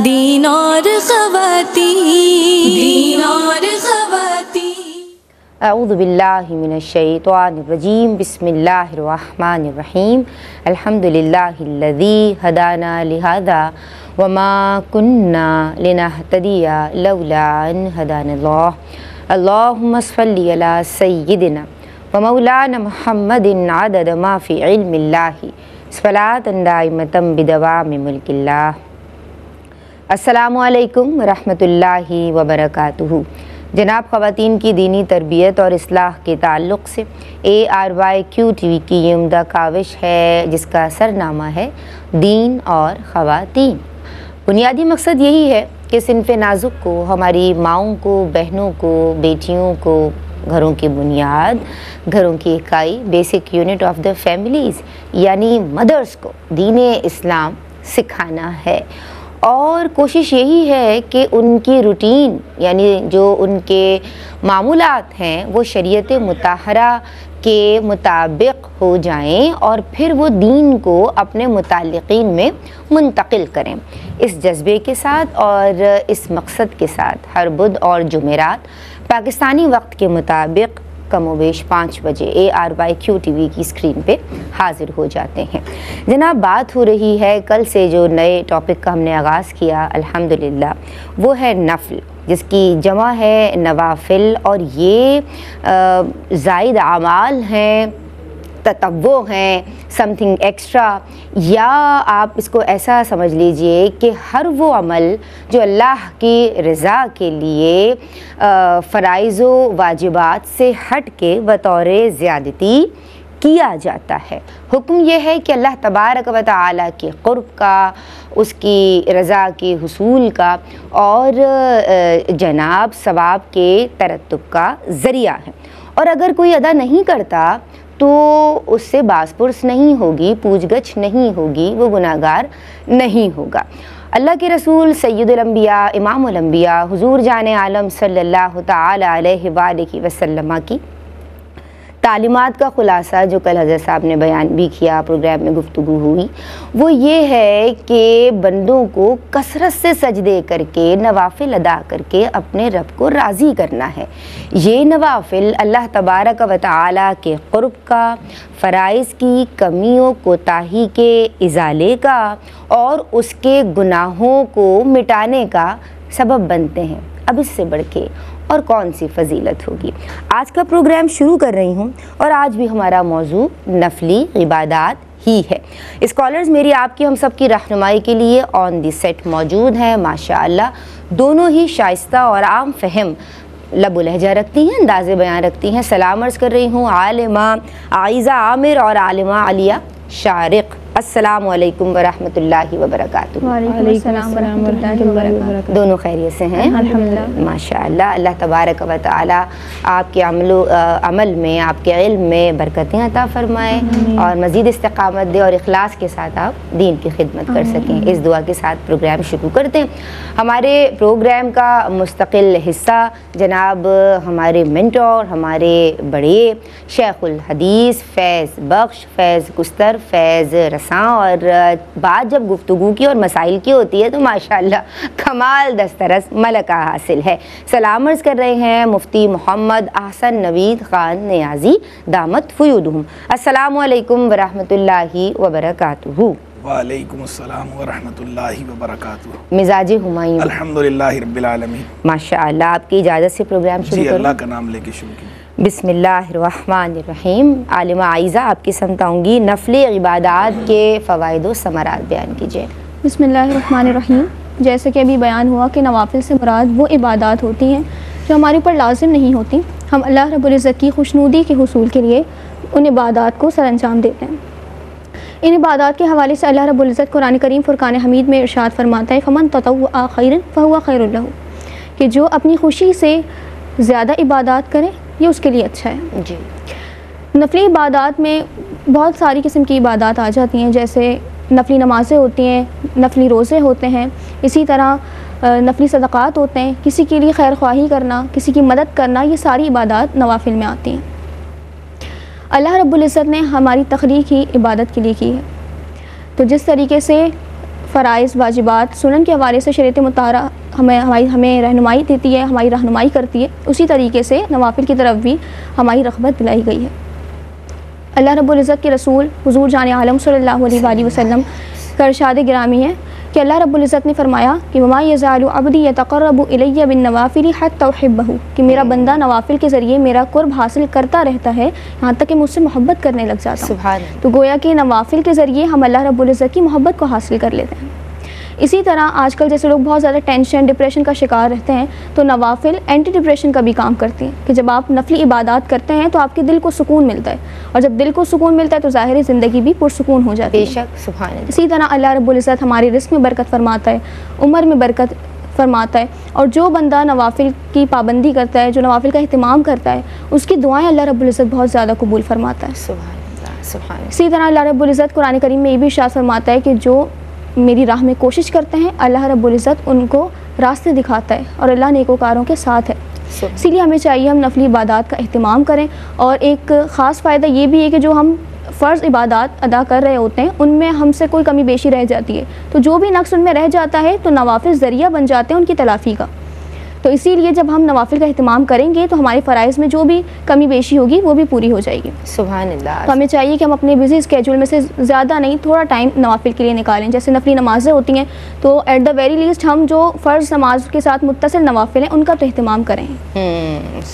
دین اور خواتین اعوذ باللہ من الشیطان الرجیم بسم اللہ الرحمن الرحیم الحمدللہ الذی ہدانا لہذا وما کننا لنہتدی لولا ان ہدانا اللہ اللہم صلی علی سیدنا ومولانا محمد عدد ما فی علم اللہ صلاۃ دائمۃ بدوام ملک اللہ۔ السلام علیکم ورحمۃ اللہ وبرکاتہ۔ جناب، خواتین کی دینی تربیت اور اصلاح کے تعلق سے ARYQ TV کی یہ عمدہ کاوش ہے جس کا سرنامہ ہے دین اور خواتین۔ بنیادی مقصد یہی ہے کہ صنف نازک کو، ہماری ماؤں کو، بہنوں کو، بیٹیوں کو، گھروں کی بنیاد، گھروں کی اکائی، basic unit of the families یعنی مدرس کو دین اسلام سکھانا ہے، اور کوشش یہی ہے کہ ان کی روٹین یعنی جو ان کے معمولات ہیں وہ شریعت مطہرہ کے مطابق ہو جائیں اور پھر وہ دین کو اپنے متعلقین میں منتقل کریں۔ اس جذبے کے ساتھ اور اس مقصد کے ساتھ ہر بدھ اور جمعرات پاکستانی وقت کے مطابق کم و بیش 5 بجے ARYQ TV کی اسکرین پہ حاضر ہو جاتے ہیں۔ جناب، بات ہو رہی ہے کل سے جو نئے ٹاپک کا ہم نے آغاز کیا الحمدللہ، وہ ہے نفل، جس کی جمع ہے نوافل، اور یہ زائد اعمال ہیں، تطوع ہیں، سم تھنگ ایکسٹرا، یا آپ اس کو ایسا سمجھ لیجئے کہ ہر وہ عمل جو اللہ کی رضا کے لیے فرائض و واجبات سے ہٹ کے بطور زیادتی کیا جاتا ہے۔ حکم یہ ہے کہ اللہ تبارک و تعالیٰ کے قرب کا، اس کی رضا کے حصول کا اور جناب ثواب کے ترتب کا ذریعہ ہے، اور اگر کوئی ادا نہیں کرتا تو اس سے باز پرس نہیں ہوگی، پوچھ گچھ نہیں ہوگی، وہ گناہگار نہیں ہوگا۔ اللہ کے رسول سید الانبیاء امام الانبیاء حضور جان عالم صلی اللہ تعالی علیہ وآلہ وسلم کی تعلیمات کا خلاصہ جو کل حضرت صاحب نے بیان بھی کیا، پروگرام میں گفتگو ہوئی، وہ یہ ہے کہ بندوں کو کثرت سے سجدے کر کے نوافل ادا کر کے اپنے رب کو راضی کرنا ہے۔ یہ نوافل اللہ تبارک و تعالیٰ کے قرب کا، فرائض کی کمی و کوتاہی کے ازالے کا اور اس کے گناہوں کو مٹانے کا سبب بنتے ہیں۔ اب اس سے بڑھ کے اور کون سی فضیلت ہوگی؟ آج کا پروگرام شروع کر رہی ہوں، اور آج بھی ہمارا موضوع نفلی عبادات ہی ہے۔ اسکالرز میری آپ کی ہم سب کی رہنمائی کے لیے آن دی سیٹ موجود ہیں ماشاءاللہ، دونوں ہی شائستہ اور عام فہم لب و لہجہ رکھتی ہیں، انداز بیان رکھتی ہیں۔ سلام عرض کر رہی ہوں عالمہ عائزہ عامر اور عالمہ علیہ شارق۔ السلام علیکم ورحمۃ اللہ وبرکاتہ۔ وعلیکم السلام ورحمۃ اللہ وبرکاتہ۔ دونوں خیریت سے ہیں؟ الحمدللہ ماشاءاللہ۔ اللہ تبارک و تعالی آپ کے عمل میں، آپ کے علم میں برکتیں عطا فرمائے اور مزید استقامت دے، اور اخلاص کے ساتھ آپ دین کی خدمت کر سکیں، اس دعا کے ساتھ پروگرام شروع کرتے ہیں۔ ہمارے پروگرام کا مستقل حصہ جناب ہمارے مینٹور، ہمارے بڑے شیخ الحدیث فیض بخش، فیض گستر، فیض رساں، اور بات جب گفتگو کی اور مسائل کی ہوتی ہے تو ماشاءاللہ کمال دسترس ملکہ حاصل ہے۔ سلام عرض کر رہے ہیں مفتی محمد احسن نوید خان نیازی دامت فیودہم۔ السلام علیکم ورحمۃ اللہ وبرکاتہ۔ وعلیکم السلام ورحمۃ اللہ وبرکاتہ۔ مزاج ہمایوں الحمدللہ رب العالمین۔ ماشاءاللہ، آپ کی اجازت سے پروگرام شروع جی، کروں؟ اللہ کا نام لے کے شروع کیجیے۔ بسم اللہ الرحمن الرحیم۔ عالمہ عائزہ آپ کی سمت آؤں گی، نفلی عبادات کے فوائد و ثمرات بیان کیجیے۔ بسم اللہ الرحمن الرحیم۔ جیسے کہ ابھی بیان ہوا کہ نوافل سے مراد وہ عبادات ہوتی ہیں جو ہمارے اوپر لازم نہیں ہوتی، ہم اللہ رب العزت کی خوشنودی کے حصول کے لیے ان عبادات کو سر انجام دیتے ہیں۔ ان عبادات کے حوالے سے اللہ رب العزت قرآن کریم فرقان حمید میں ارشاد فرماتا ہے فمن تطوع خیرا فہو خیر لہ، کہ جو اپنی خوشی سے زیادہ عبادات کرے یہ اس کے لیے اچھا ہے۔ جی، نفلی عبادات میں بہت ساری قسم کی عبادات آ جاتی ہیں، جیسے نفلی نمازیں ہوتی ہیں، نفلی روزے ہوتے ہیں، اسی طرح نفلی صدقات ہوتے ہیں، کسی کے لیے خیر خواہی کرنا، کسی کی مدد کرنا، یہ ساری عبادات نوافل میں آتی ہیں۔ اللہ رب العزت نے ہماری تخلیق ہی عبادت کے لیے کی ہے، تو جس طریقے سے فرائض واجبات سنن کے حوالے سے شریعت مطہرہ ہمیں رہنمائی دیتی ہے، ہماری رہنمائی کرتی ہے، اسی طریقے سے نوافل کی طرف بھی ہماری رغبت دلائی گئی ہے۔ اللہ رب العزت کے رسول حضور جان عالم صلی اللہ علیہ وآلہ وسلم کا ارشاد گرامی ہے کہ اللہ رب العزت نے فرمایا کہ وما یزال عبدی یتقرب الی بالنوافل حتی احبہ، کہ میرا بندہ نوافل کے ذریعے میرا قرب حاصل کرتا رہتا ہے یہاں تک کہ مجھ سے محبت کرنے لگ جاتا ہوں۔ تو گویا کہ نوافل کے ذریعے ہم اللہ رب العزت کی محبت کو حاصل کر لیتے ہیں۔ اسی طرح آج کل جیسے لوگ بہت زیادہ ٹینشن ڈپریشن کا شکار رہتے ہیں تو نوافل اینٹی ڈپریشن کا بھی کام کرتی ہیں کہ جب آپ نفلی عبادات کرتے ہیں تو آپ کے دل کو سکون ملتا ہے، اور جب دل کو سکون ملتا ہے تو ظاہری زندگی بھی پرسکون ہو جاتی ہے۔ بے شک، سبحان اللہ۔ اسی طرح اللہ رب العزت ہماری رزق میں برکت فرماتا ہے، عمر میں برکت فرماتا ہے، اور جو بندہ نوافل کی پابندی کرتا ہے، جو نوافل کا اہتمام کرتا ہے، اس کی دعائیں اللہ رب العزت بہت زیادہ قبول فرماتا ہے۔ سبحان اللہ، سبحان اللہ۔ اسی طرح اللہ رب العزت قرآن کریم میں یہ بھی ارشاد فرماتا ہے کہ جو میری راہ میں کوشش کرتے ہیں اللہ رب العزت ان کو راستے دکھاتا ہے، اور اللہ نیکوکاروں کے ساتھ ہے۔ اسی لیے ہمیں چاہیے ہم نفلی عبادات کا اہتمام کریں، اور ایک خاص فائدہ یہ بھی ہے کہ جو ہم فرض عبادات ادا کر رہے ہوتے ہیں ان میں ہم سے کوئی کمی بیشی رہ جاتی ہے، تو جو بھی نقص ان میں رہ جاتا ہے تو نوافل ذریعہ بن جاتے ہیں ان کی تلافی کا۔ تو اسی لیے جب ہم نوافل کا اہتمام کریں گے تو ہمارے فرائض میں جو بھی کمی بیشی ہوگی وہ بھی پوری ہو جائے گی۔ سبحان اللہ۔ تو ہمیں چاہیے کہ ہم اپنے بزی اسکیجول میں سے زیادہ نہیں، تھوڑا ٹائم نوافل کے لیے نکالیں۔ جیسے نفلی نمازیں ہوتی ہیں تو ایٹ دا ویری لیسٹ ہم جو فرض نماز کے ساتھ متصل نوافل ہیں ان کا تو اہتمام کریں،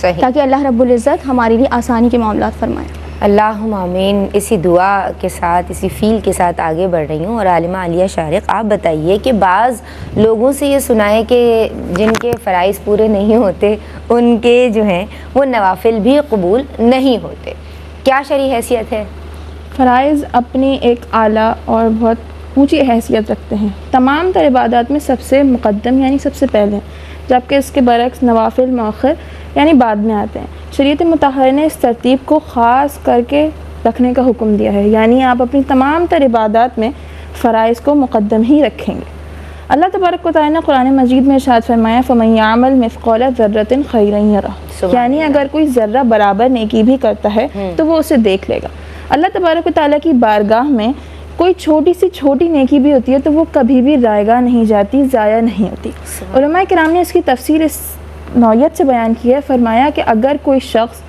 صحیح، تاکہ اللہ رب العزت ہمارے لیے آسانی کے معاملات فرمائے۔ اللہم آمین۔ اسی دعا کے ساتھ، اسی فیل کے ساتھ آگے بڑھ رہی ہوں، اور عالمہ عالیہ شارق آپ بتائیے کہ بعض لوگوں سے یہ سنا ہے کہ جن کے فرائض پورے نہیں ہوتے ان کے جو ہیں وہ نوافل بھی قبول نہیں ہوتے، کیا شرعی حیثیت ہے؟ فرائض اپنی ایک اعلیٰ اور بہت اونچی حیثیت رکھتے ہیں، تمام تر عبادات میں سب سے مقدم یعنی سب سے پہلے، جبکہ اس کے برعکس نوافل مؤخر یعنی بعد میں آتے ہیں۔ شریعت مطہرہ نے اس ترتیب کو خاص کر کے رکھنے کا حکم دیا ہے، یعنی آپ اپنی تمام تر عبادات میں فرائض کو مقدم ہی رکھیں گے۔ اللہ تبارک و تعالیٰ نے قرآن مجید میں ارشاد فرمایا فَمَن يَعْمَلْ مِثْقَالَ ذَرَّةٍ خَيْرًا يَرَهُ، یعنی اگر کوئی ذرہ برابر نیکی بھی کرتا ہے تو وہ اسے دیکھ لے گا۔ اللہ تبارک و تعالیٰ کی بارگاہ میں کوئی چھوٹی سی چھوٹی نیکی بھی ہوتی ہے تو وہ کبھی بھی رائگاں نہیں جاتی، ضائع نہیں ہوتی۔ علماء کرام نے اس کی تفسیر اس نوعیت سے بیان کی ہے، فرمایا کہ اگر کوئی شخص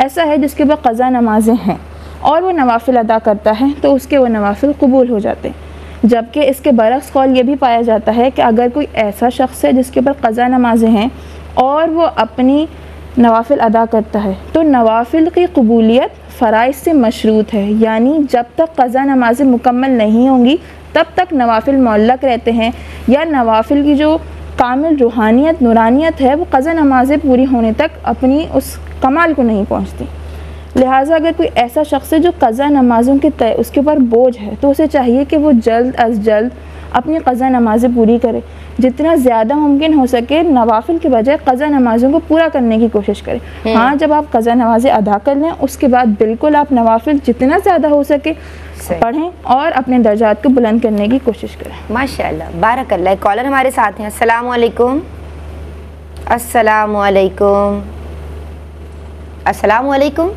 ایسا ہے جس کے پاس قضا نمازیں ہیں اور وہ نوافل ادا کرتا ہے تو اس کے وہ نوافل قبول ہو جاتے ہیں، جبکہ اس کے برعکس قول یہ بھی پایا جاتا ہے کہ اگر کوئی ایسا شخص ہے جس کے پاس قضا نمازیں ہیں اور وہ اپنی نوافل ادا کرتا ہے تو نوافل کی قبولیت فرائض سے مشروط ہے، یعنی جب تک قضا نمازیں مکمل نہیں ہوں گی تب تک نوافل معلق رہتے ہیں، یا نوافل کی جو کامل روحانیت نورانیت ہے وہ قضا نمازیں پوری ہونے تک اپنی اس کمال کو نہیں پہنچتی۔ لہٰذا اگر کوئی ایسا شخص ہے جو قضا نمازوں کے اس کے اوپر بوجھ ہے تو اسے چاہیے کہ وہ جلد از جلد اپنی قضا نمازیں پوری کرے، جتنا زیادہ ممکن ہو سکے نوافل کے بجائے قضا نمازوں کو پورا کرنے کی کوشش کریں۔ ہاں جب آپ قضا نمازیں ادا کر لیں اس کے بعد بالکل آپ نوافل جتنا زیادہ ہو سکے پڑھیں اور اپنے درجات کو بلند کرنے کی کوشش کریں۔ ماشاءاللہ، بارک اللہ۔ ایک کالر ہمارے ساتھ ہیں، السلام علیکم۔ السلام علیکم، السلام علیکم،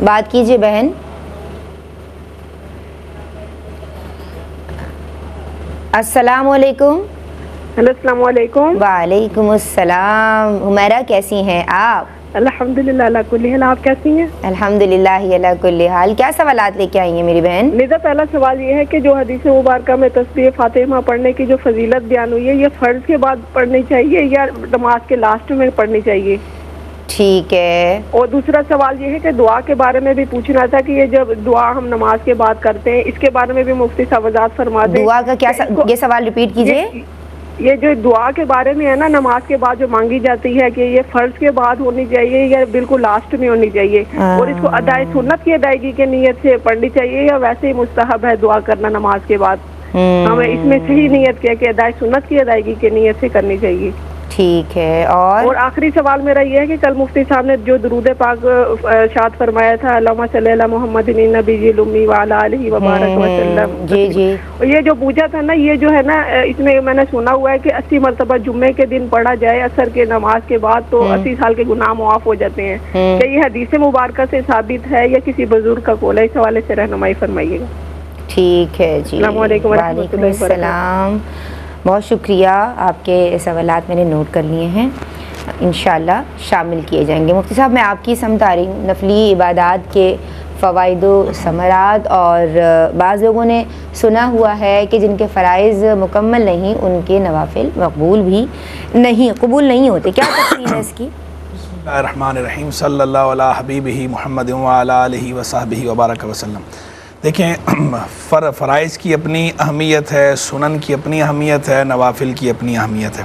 بات کیجیے بہن۔ السلام علیکم۔ ہیلو، السلام علیکم۔ وعلیکم السلام۔ حمیرہ کیسی ہیں آپ؟ الحمدللہ اللہ کل حال، آپ کیسی ہیں؟ الحمدللہ اللہ کل حال۔ کیا سوالات لے کے آئی ہیں میری بہن؟ میرا پہلا سوال یہ ہے کہ جو حدیث مبارکہ میں تسبیح فاتحہ پڑھنے کی جو فضیلت بیان ہوئی ہے یہ فرض کے بعد پڑھنی چاہیے یا نماز کے لاسٹ میں پڑھنی چاہیے؟ ٹھیک ہے۔ اور دوسرا سوال یہ ہے کہ دعا کے بارے میں بھی پوچھنا تھا کہ یہ جب دعا ہم نماز کے بعد کرتے ہیں اس کے بارے میں بھی مفتی صاحب وضاحت فرما دیں۔ دعا کا کیا یہ سوال ریپیٹ کیجیے۔ یہ جو دعا کے بارے میں ہے نا نماز کے بعد جو مانگی جاتی ہے کہ یہ فرض کے بعد ہونی چاہیے یا بالکل لاسٹ میں ہونی چاہیے، اور اس کو ادائے سنت کی ادائیگی کے نیت سے پڑھنی چاہیے یا ویسے ہی مستحب ہے دعا کرنا نماز کے بعد؟ ہمیں اس میں صحیح نیت کیا کہ ادائے سنت کی ادائیگی کے نیت سے کرنی چاہیے۔ ٹھیک ہے۔ اور آخری سوال میرا یہ ہے کہ کل مفتی صاحب نے جو درود پاک ارشاد فرمایا تھا اللہم صلی علی محمد النبی الامی وعلی آلہ وبارک وسلم، جی جی، یہ جو پوجا تھا نا یہ جو ہے نا اس میں میں نے سنا ہوا ہے کہ 80 مرتبہ جمعے کے دن پڑھا جائے عصر کے نماز کے بعد تو 80 سال کے گناہ معاف ہو جاتے ہیں، کیا یہ حدیث مبارکہ سے ثابت ہے یا کسی بزرگ کا قول ہے؟ اس حوالے سے رہنمائی فرمائیے گا۔ ٹھیک ہے جی، السلام علیکم ورحمۃ اللہ وعلیکم وبرکاتہ۔ السلام، بہت شکریہ، آپ کے سوالات میں نے نوٹ کر لیے ہیں، انشاءاللہ شامل کیے جائیں گے۔ مفتی صاحب میں آپ کی سمت آ رہی ہوں، نفلی عبادات کے فوائد و ثمرات، اور بعض لوگوں نے سنا ہوا ہے کہ جن کے فرائض مکمل نہیں ان کے نوافل قبول نہیں ہوتے، کیا تفصیل ہے اس کی؟ بسم اللہ الرحمن الرحیم، صلی اللہ علی حبیبہ محمد وعلی آلہ وصحبہ وبارک وسلم۔ دیکھیں، فرائض کی اپنی اہمیت ہے، سنن کی اپنی اہمیت ہے، نوافل کی اپنی اہمیت ہے۔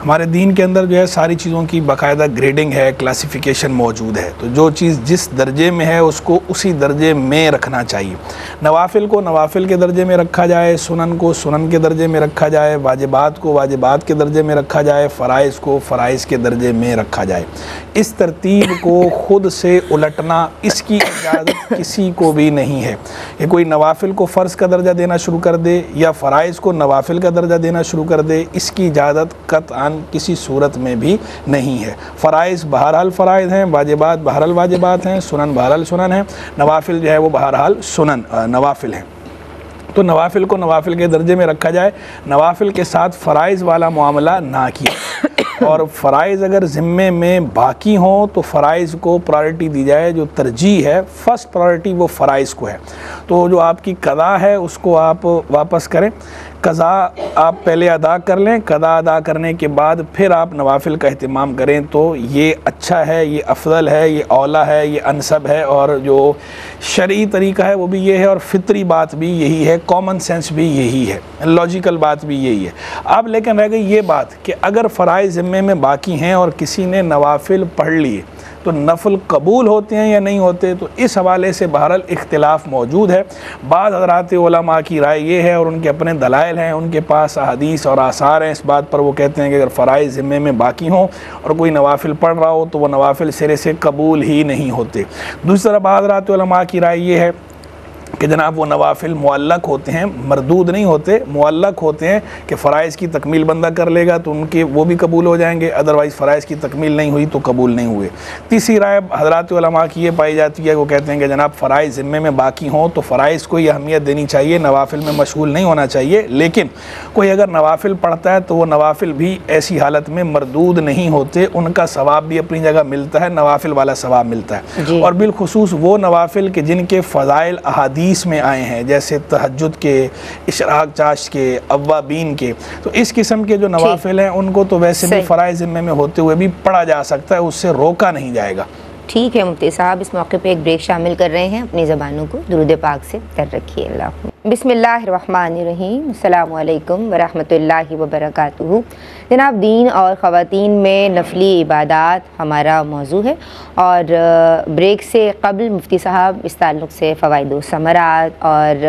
ہمارے دین کے اندر جو ہے ساری چیزوں کی باقاعدہ گریڈنگ ہے، کلاسیفیکیشن موجود ہے، تو جو چیز جس درجے میں ہے اس کو اسی درجے میں رکھنا چاہیے۔ نوافل کو نوافل کے درجے میں رکھا جائے، سنن کو سنن کے درجے میں رکھا جائے، واجبات کو واجبات کے درجے میں رکھا جائے، فرائض کو فرائض کے درجے میں رکھا جائے۔ اس ترتیب کو خود سے الٹنا، اس کی اجازت کسی کو بھی نہیں ہے کہ کوئی نوافل کو فرض کا درجہ دینا شروع کر دے یا فرائض کو نوافل کا درجہ دینا شروع کر دے، اس کی اجازت قطعاً کسی صورت میں بھی نہیں ہے۔ فرائض بہرحال فرائض ہیں، واجبات بہرحال واجبات ہیں، سنن بہرحال سنن ہیں، نوافل جو ہے وہ بہرحال نوافل ہیں۔ تو نوافل کو نوافل کے درجے میں رکھا جائے، نوافل کے ساتھ فرائض والا معاملہ نہ کیا، اور فرائض اگر ذمے میں باقی ہوں تو فرائض کو پرائرٹی دی جائے، جو ترجیح ہے، فرسٹ پرائرٹی وہ فرائض کو ہے۔ تو جو آپ کی قضا ہے اس کو آپ واپس کریں، قضا آپ پہلے ادا کر لیں، قضا ادا کرنے کے بعد پھر آپ نوافل کا اہتمام کریں، تو یہ اچھا ہے، یہ افضل ہے، یہ اولیٰ ہے، یہ انسب ہے، اور جو شرعی طریقہ ہے وہ بھی یہ ہے، اور فطری بات بھی یہی ہے، کامن سینس بھی یہی ہے، لاجیکل بات بھی یہی ہے۔ اب لیکن رہ گئی یہ بات کہ اگر فرائض ذمے میں باقی ہیں اور کسی نے نوافل پڑھ لیے تو نفل قبول ہوتے ہیں یا نہیں ہوتے، تو اس حوالے سے بہرحال اختلاف موجود ہے۔ بعض حضرات علماء کی رائے یہ ہے، اور ان کے اپنے دلائل ہیں، ان کے پاس احادیث اور آثار ہیں اس بات پر، وہ کہتے ہیں کہ اگر فرائض ذمے میں باقی ہوں اور کوئی نوافل پڑھ رہا ہو تو وہ نوافل سرے سے قبول ہی نہیں ہوتے۔ دوسری طرف بعض حضرات علماء کی رائے یہ ہے کہ جناب وہ نوافل معلق ہوتے ہیں، مردود نہیں ہوتے، معلق ہوتے ہیں، کہ فرائض کی تکمیل بندہ کر لے گا تو ان کے وہ بھی قبول ہو جائیں گے، ادروائز فرائض کی تکمیل نہیں ہوئی تو قبول نہیں ہوئے۔ تیسری رائے حضرات علماء کی یہ پائی جاتی ہے، وہ کہتے ہیں کہ جناب فرائض ذمے میں باقی ہوں تو فرائض کو یہ اہمیت دینی چاہیے، نوافل میں مشغول نہیں ہونا چاہیے، لیکن کوئی اگر نوافل پڑھتا ہے تو وہ نوافل بھی ایسی حالت میں مردود نہیں ہوتے، ان کا ثواب بھی اپنی جگہ ملتا ہے، نوافل والا ثواب ملتا ہے۔ اور بالخصوص وہ نوافل کہ جن کے فضائل احادیث میں آئے ہیں، جیسے تہجد کے، اشراق چاشت کے، اوابین کے، تو اس قسم کے جو نوافل ہیں ان کو تو ویسے بھی فرائض ذمے میں ہوتے ہوئے بھی پڑھا جا سکتا ہے، اس سے روکا نہیں جائے گا۔ ٹھیک ہے مفتی صاحب، اس موقع پہ ایک بریک شامل کر رہے ہیں، اپنی زبانوں کو درود پاک سے تر رکھیے۔ اللہ بسم اللہ الرحمن الرحیم، السلام علیکم ورحمۃ اللہ وبرکاتہ۔ جناب، دین اور خواتین میں نفلی عبادات ہمارا موضوع ہے، اور بریک سے قبل مفتی صاحب اس تعلق سے فوائد و ثمرات، اور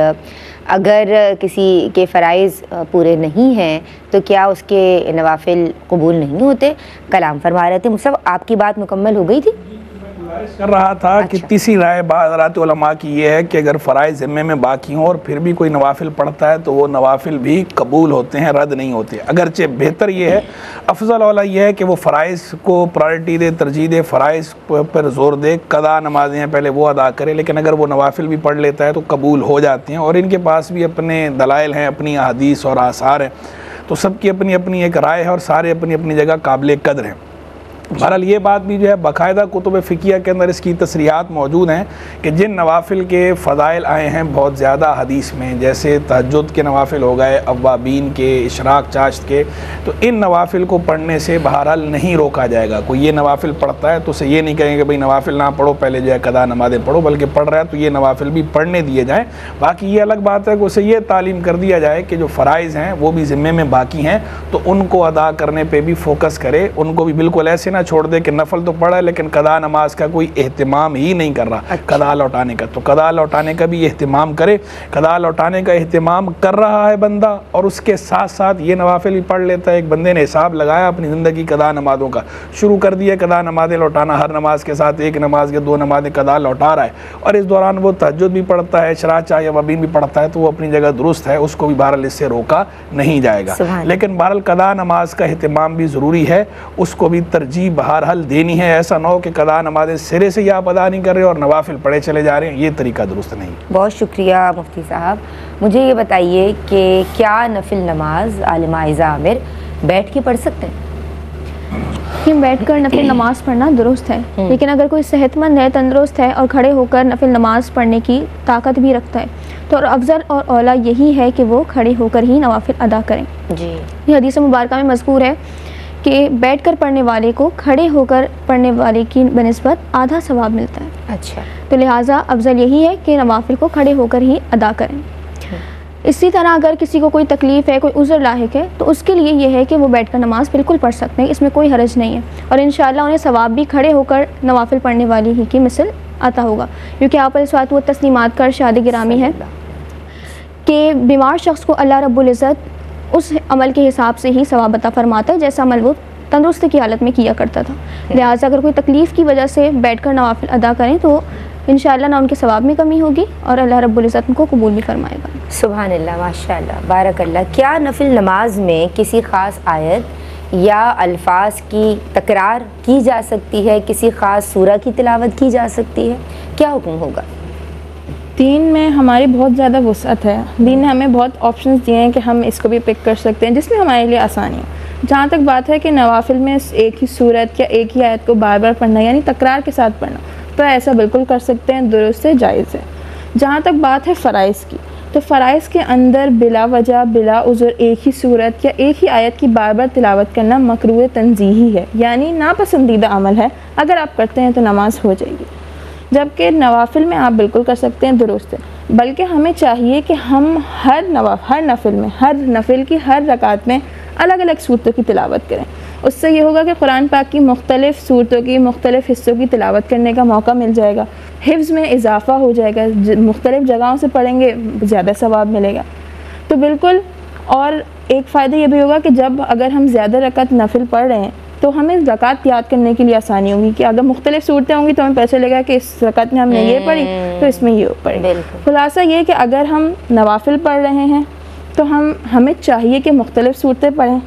اگر کسی کے فرائض پورے نہیں ہیں تو کیا اس کے نوافل قبول نہیں ہوتے، کلام فرما رہے تھے۔ مصطفیٰ آپ کی بات مکمل ہو گئی تھی؟ کر رہا تھا کہ تیسری رائے بعض حضرات علماء کی یہ ہے کہ اگر فرائض ذمے میں باقی ہوں اور پھر بھی کوئی نوافل پڑھتا ہے تو وہ نوافل بھی قبول ہوتے ہیں، رد نہیں ہوتے۔ اگرچہ بہتر یہ ہے، افضل اولا یہ ہے کہ وہ فرائض کو پرائرٹی دے، ترجیح دے، فرائض پر زور دے، قضا نمازیں ہیں پہلے وہ ادا کرے، لیکن اگر وہ نوافل بھی پڑھ لیتا ہے تو قبول ہو جاتے ہیں، اور ان کے پاس بھی اپنے دلائل ہیں، اپنی احادیث اور آثار ہیں، تو سب کی اپنی اپنی ایک رائے ہے، اور سارے اپنی اپنی جگہ قابل قدر ہیں۔ بہرحال یہ بات بھی جو ہے باقاعدہ کتب فقیہ کے اندر اس کی تصریحات موجود ہیں کہ جن نوافل کے فضائل آئے ہیں بہت زیادہ حدیث میں، جیسے تہجد کے نوافل ہو گئے، اوابین کے، اشراق چاشت کے، تو ان نوافل کو پڑھنے سے بہرحال نہیں روکا جائے گا۔ کوئی یہ نوافل پڑھتا ہے تو اسے یہ نہیں کہیں کہ بھئی نوافل نہ پڑھو، پہلے جو ہے قضا نمازیں پڑھو، بلکہ پڑھ رہا ہے تو یہ نوافل بھی پڑھنے دیے جائیں۔ باقی یہ الگ بات ہے کہ اسے یہ تعلیم کر دیا جائے کہ جو فرائض ہیں وہ بھی ذمے میں باقی ہیں تو ان کو ادا کرنے پہ بھی فوکس کرے، ان کو بھی بالکل ایسے نہ چھوڑ دے کہ نفل تو پڑھا ہے لیکن قضا نماز کا کوئی اہتمام ہی نہیں کر رہا، قضا لوٹانے کا، تو قضا لوٹانے کا بھی اہتمام کرے۔ قضا لوٹانے کا اہتمام کر رہا ہے بندہ اور اس کے ساتھ ساتھ یہ نوافل بھی پڑھ لیتا ہے، ایک بندے نے حساب لگایا اپنی زندگی قضا نمازوں کا، شروع کر دیا قضا نمازیں لوٹانا، ہر نماز کے ساتھ ایک نماز کے 2 نمازیں قضا لوٹا رہا ہے، اور اس دوران وہ تہجد بھی پڑھتا ہے، اشراق چاشت یا اوابین بھی پڑھتا ہے، تو وہ اپنی جگہ درست ہے، اس کو بھی بہرحال اس سے روکا نہیں جائے گا۔ لیکن بہرحال قضا نماز کا اہتمام بھی ضروری ہے، اس کو بھی ترجیح بہرحال دینی ہے، ایسا نہ ہو کہ قضا نمازیں سرے سے آپ ادا نہیں کر رہے اور نوافل پڑھے چلے جا رہے ہیں، یہ طریقہ درست نہیں۔ بہت شکریہ مفتی صاحب۔ مجھے یہ بتائیے کہ کیا نفل نماز عالمہ عائزہ عامر بیٹھ کے پڑھ سکتے ہیں؟ کہ بیٹھ کر نفل نماز پڑھنا درست ہے، لیکن اگر کوئی صحت مند ہے، تندرست ہے اور کھڑے ہو کر نفل نماز پڑھنے کی طاقت بھی رکھتا ہے تو افضل اور اولیٰ یہی ہے کہ وہ کھڑے ہو کر ہی نوافل ادا کریں۔ جی، یہ حدیث مبارکہ میں مذکور ہے کہ بیٹھ کر پڑھنے والے کو کھڑے ہو کر پڑھنے والے کی بنسبت آدھا ثواب ملتا ہے۔ اچھا، تو لہٰذا افضل یہی ہے کہ نوافل کو کھڑے ہو کر ہی ادا کریں۔ اسی طرح اگر کسی کو کوئی تکلیف ہے، کوئی عذر لاحق ہے، تو اس کے لیے یہ ہے کہ وہ بیٹھ کر نماز بالکل پڑھ سکتے ہیں، اس میں کوئی حرج نہیں ہے، اور انشاءاللہ انہیں ثواب بھی کھڑے ہو کر نوافل پڑھنے والی ہی کی مثل آتا ہوگا، کیونکہ آپ علیہ الصلوۃ والتسلیمات کا ارشاد گرامی ہے کہ بیمار شخص کو اللہ رب العزت اس عمل کے حساب سے ہی ثواب عطا فرماتا ہے جیسا عمل وہ تندرستی کی حالت میں کیا کرتا تھا۔ لہٰذا اگر کوئی تکلیف کی وجہ سے بیٹھ کر نوافل ادا کریں تو انشاءاللہ نہ ان کے ثواب میں کمی ہوگی اور اللہ رب العزت ان کو قبول بھی فرمائے گا۔ سبحان اللہ، ماشاء اللہ، بارک اللہ۔ کیا نفل نماز میں کسی خاص آیت یا الفاظ کی تکرار کی جا سکتی ہے؟ کسی خاص سورہ کی تلاوت کی جا سکتی ہے؟ کیا حکم ہوگا؟ دین میں ہماری بہت زیادہ وسعت ہے، دین نے ہمیں بہت آپشنز دیے ہیں کہ ہم اس کو بھی پک کر سکتے ہیں جس میں ہمارے لیے آسانی ہے۔ جہاں تک بات ہے کہ نوافل میں ایک ہی صورت یا ایک ہی آیت کو بار بار پڑھنا یعنی تکرار کے ساتھ پڑھنا، تو ایسا بالکل کر سکتے ہیں، درست ہے، جائز ہے۔ جہاں تک بات ہے فرائض کی، تو فرائض کے اندر بلا وجہ بلا عذر ایک ہی صورت یا ایک ہی آیت کی بار بار تلاوت کرنا مکروہ تنزیہی ہے، یعنی ناپسندیدہ عمل ہے، اگر آپ کرتے ہیں تو نماز ہو جائے گی۔ جبکہ نوافل میں آپ بالکل کر سکتے ہیں، درست ہے، بلکہ ہمیں چاہیے کہ ہم ہر نفل میں ہر نفل کی ہر رکعت میں الگ الگ صورتوں کی تلاوت کریں۔ اس سے یہ ہوگا کہ قرآن پاک کی مختلف صورتوں کی مختلف حصوں کی تلاوت کرنے کا موقع مل جائے گا، حفظ میں اضافہ ہو جائے گا، مختلف جگہوں سے پڑھیں گے زیادہ ثواب ملے گا۔ تو بالکل، اور ایک فائدہ یہ بھی ہوگا کہ جب اگر ہم زیادہ رکعت نفل پڑھ رہے ہیں تو ہمیں رکعت یاد کرنے کے لیے آسانی ہوگی کہ اگر مختلف صورتیں ہوں گی تو ہمیں پتہ چلے گا کہ اس رکعت میں ہم نے یہ پڑھی تو اس میں یہ پڑھی۔ خلاصہ یہ کہ اگر ہم نوافل پڑھ رہے ہیں تو ہمیں چاہیے کہ مختلف صورتیں پڑھیں،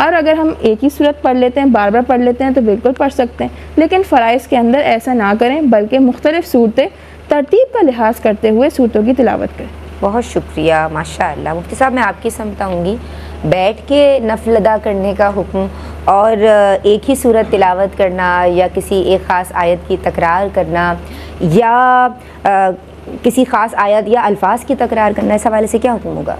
اور اگر ہم ایک ہی صورت پڑھ لیتے ہیں، بار بار پڑھ لیتے ہیں تو بالکل پڑھ سکتے ہیں، لیکن فرائض کے اندر ایسا نہ کریں، بلکہ مختلف صورتیں ترتیب کا لحاظ کرتے ہوئے صورتوں کی تلاوت کریں۔ بہت شکریہ، ماشاء اللہ۔ مفتی صاحب، میں آپ کی سمت آؤں گی، بیٹھ کے نفل ادا کرنے کا حکم اور ایک ہی صورت تلاوت کرنا یا کسی ایک خاص آیت کی تکرار کرنا یا کسی خاص آیت یا الفاظ کی تکرار کرنا، اس حوالے سے کیا حکم ہوگا؟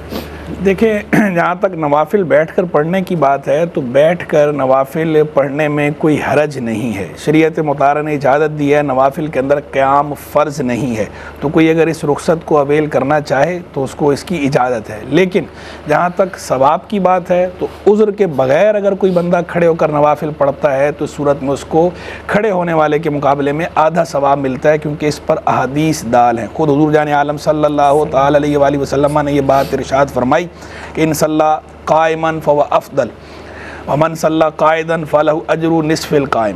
دیکھیں، جہاں تک نوافل بیٹھ کر پڑھنے کی بات ہے تو بیٹھ کر نوافل پڑھنے میں کوئی حرج نہیں ہے۔ شریعت مطہرہ نے اجازت دی ہے، نوافل کے اندر قیام فرض نہیں ہے، تو کوئی اگر اس رخصت کو اویل کرنا چاہے تو اس کو اس کی اجازت ہے۔ لیکن جہاں تک ثواب کی بات ہے تو عذر کے بغیر اگر کوئی بندہ کھڑے ہو کر نوافل پڑھتا ہے تو صورت میں اس کو کھڑے ہونے والے کے مقابلے میں آدھا ثواب ملتا ہے، کیونکہ اس پر احادیث دال ہیں۔ خود حضور جان عالم صلی اللہ تعالی علیہ وآلہ وسلم نے یہ بات ارشاد فرمائی کہ ان صلی قائما فهو افضل ومن صلی قائدا فلہ اجر نصف القائم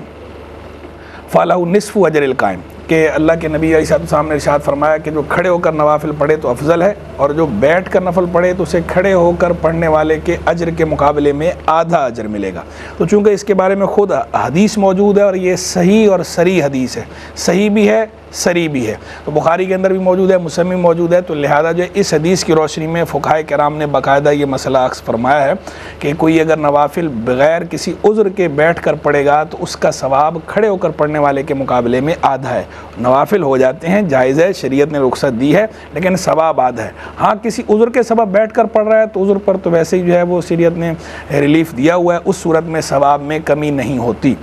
فلہ نصف اجر القائم، کہ اللہ کے نبی علیہ السلام نے ارشاد فرمایا کہ جو کھڑے ہو کر نوافل پڑھے تو افضل ہے، اور جو بیٹھ کر نفل پڑھے تو اسے کھڑے ہو کر پڑھنے والے کے اجر کے مقابلے میں آدھا اجر ملے گا۔ تو چونکہ اس کے بارے میں خود حدیث موجود ہے اور یہ صحیح اور صریح حدیث ہے، صحیح بھی ہے صریح بھی ہے، تو بخاری کے اندر بھی موجود ہے، مسلم میں موجود ہے، تو لہذا جو اس حدیث کی روشنی میں فقہائے کرام نے باقاعدہ یہ مسئلہ عکس فرمایا ہے کہ کوئی اگر نوافل بغیر کسی عذر کے بیٹھ کر پڑھے گا تو اس کا ثواب کھڑے ہو کر پڑھنے والے کے مقابلے میں آدھا ہے۔ نوافل ہو جاتے ہیں، جائز ہے، شریعت نے رخصت دی ہے، لیکن ثواب آدھا ہے۔ ہاں کسی عذر کے سبب بیٹھ کر پڑھ رہا ہے تو عذر پر تو ویسے ہی جو ہے وہ شریعت نے ریلیف دیا ہوا ہے، اس صورت میں ثواب میں کمی نہیں ہوتی۔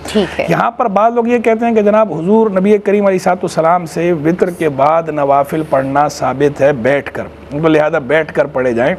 یہاں پر بعض لوگ یہ کہتے ہیں کہ جناب حضور نبی کریم علیہ السلام سے وطر کے بعد نوافل پڑھنا ثابت ہے بیٹھ کر، تو لہذا بیٹھ کر پڑھے جائیں۔